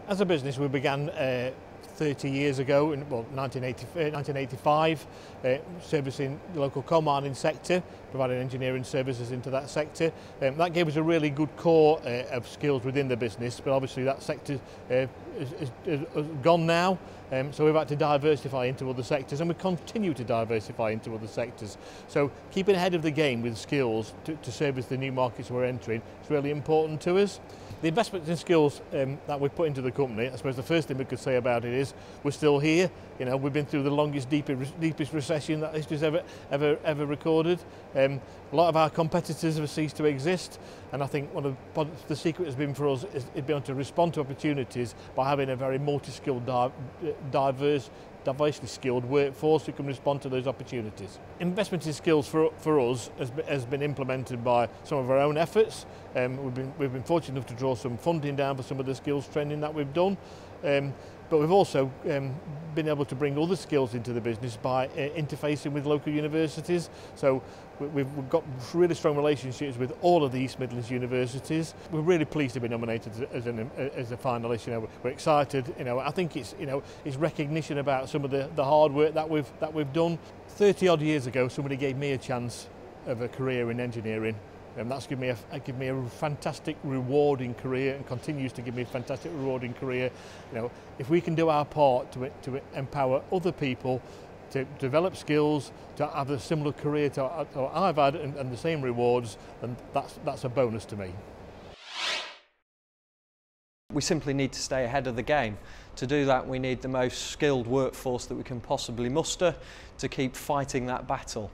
As a business, we began 30 years ago, in 1985, servicing the local coal mining sector, providing engineering services into that sector. That gave us a really good core of skills within the business, but obviously that sector is gone now, so we've had to diversify into other sectors, and we continue to diversify into other sectors. So keeping ahead of the game with skills to service the new markets we're entering is really important to us. The investments in skills that we've put into the company, I suppose the first thing we could say about it is we're still here. You know, we've been through the longest, deepest recession that history's ever recorded. A lot of our competitors have ceased to exist, and I think one of the secret has been for us is being able to respond to opportunities by having a very multi-skilled, diversely skilled workforce who can respond to those opportunities. Investment in skills for us has been implemented by some of our own efforts. We've been fortunate enough to draw some funding down for some of the skills training that we've done. But we've also been able to bring other skills into the business by interfacing with local universities. So we've got really strong relationships with all of the East Midlands universities. We're really pleased to be nominated as a finalist. You know, we're excited. You know, I think it's recognition about some of the hard work that we've done. 30 odd years ago, somebody gave me a chance of a career in engineering. And that's given me a fantastic, rewarding career, and continues to give me a fantastic, rewarding career. You know, if we can do our part to empower other people to develop skills, to have a similar career to what I've had and the same rewards, then that's a bonus to me. We simply need to stay ahead of the game. To do that, we need the most skilled workforce that we can possibly muster to keep fighting that battle.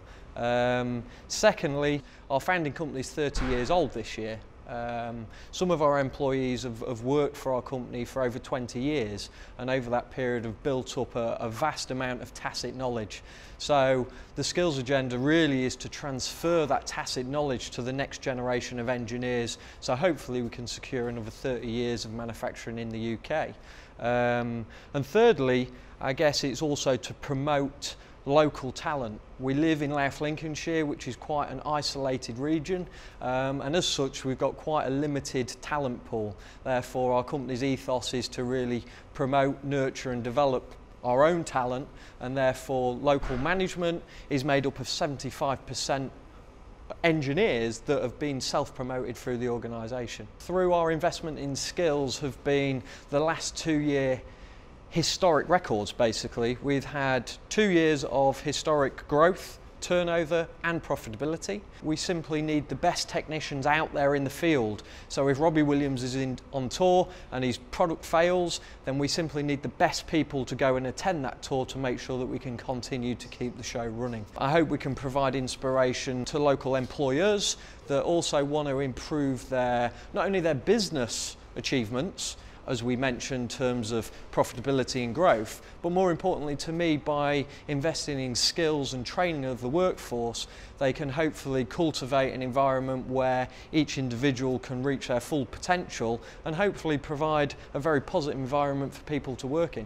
Secondly, our founding company is 30 years old this year. Some of our employees have worked for our company for over 20 years, and over that period have built up a vast amount of tacit knowledge. So the skills agenda really is to transfer that tacit knowledge to the next generation of engineers, so hopefully we can secure another 30 years of manufacturing in the UK. And thirdly, I guess it's also to promote local talent. We live in Louth, Lincolnshire, which is quite an isolated region, and as such we've got quite a limited talent pool. Therefore our company's ethos is to really promote, nurture and develop our own talent, and therefore local management is made up of 75% engineers that have been self-promoted through the organisation. Through our investment in skills have been the last 2-year historic records. Basically, we've had 2 years of historic growth, turnover and profitability. We simply need the best technicians out there in the field. So if Robbie Williams is on tour and his product fails, then we simply need the best people to go and attend that tour to make sure that we can continue to keep the show running. I hope we can provide inspiration to local employers that also want to improve not only their business achievements, as we mentioned, in terms of profitability and growth, but more importantly to me, by investing in skills and training of the workforce, they can hopefully cultivate an environment where each individual can reach their full potential and hopefully provide a very positive environment for people to work in.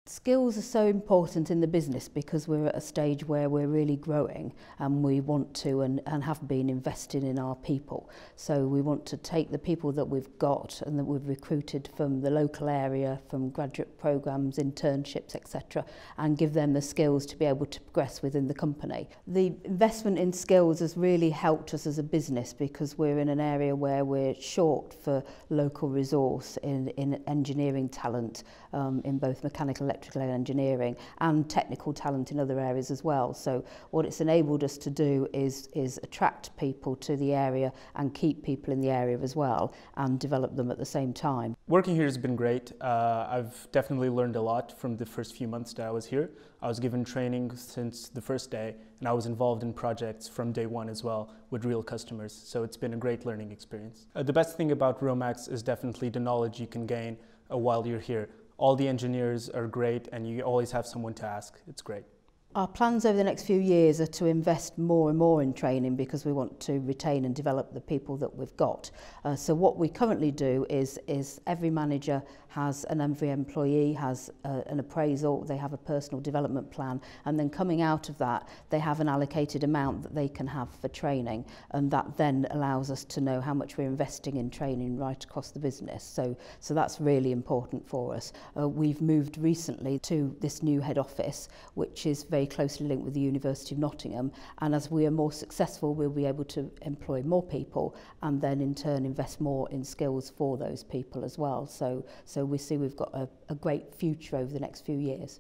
Skills are so important in the business because we're at a stage where we're really growing, and we want to and have been investing in our people. So we want to take the people that we've got and that we've recruited from the local area, from graduate programmes, internships, etc., and give them the skills to be able to progress within the company. The investment in skills has really helped us as a business because we're in an area where we're short for local resource in engineering talent, in both mechanical, electrical engineering and technical talent in other areas as well. So what it's enabled us to do is attract people to the area and keep people in the area as well and develop them at the same time. Working here has been great. I've definitely learned a lot from the first few months that I was here. I was given training since the first day, and I was involved in projects from day one as well with real customers. So it's been a great learning experience. The best thing about Romax is definitely the knowledge you can gain while you're here. All the engineers are great, and you always have someone to ask. It's great. Our plans over the next few years are to invest more and more in training because we want to retain and develop the people that we've got. So what we currently do is every manager has, and every employee has an appraisal, they have a personal development plan, and then coming out of that they have an allocated amount that they can have for training, and that then allows us to know how much we're investing in training right across the business. So that's really important for us. We've moved recently to this new head office, which is very closely linked with the University of Nottingham, and as we are more successful we'll be able to employ more people and then in turn invest more in skills for those people as well. So we see we've got a great future over the next few years.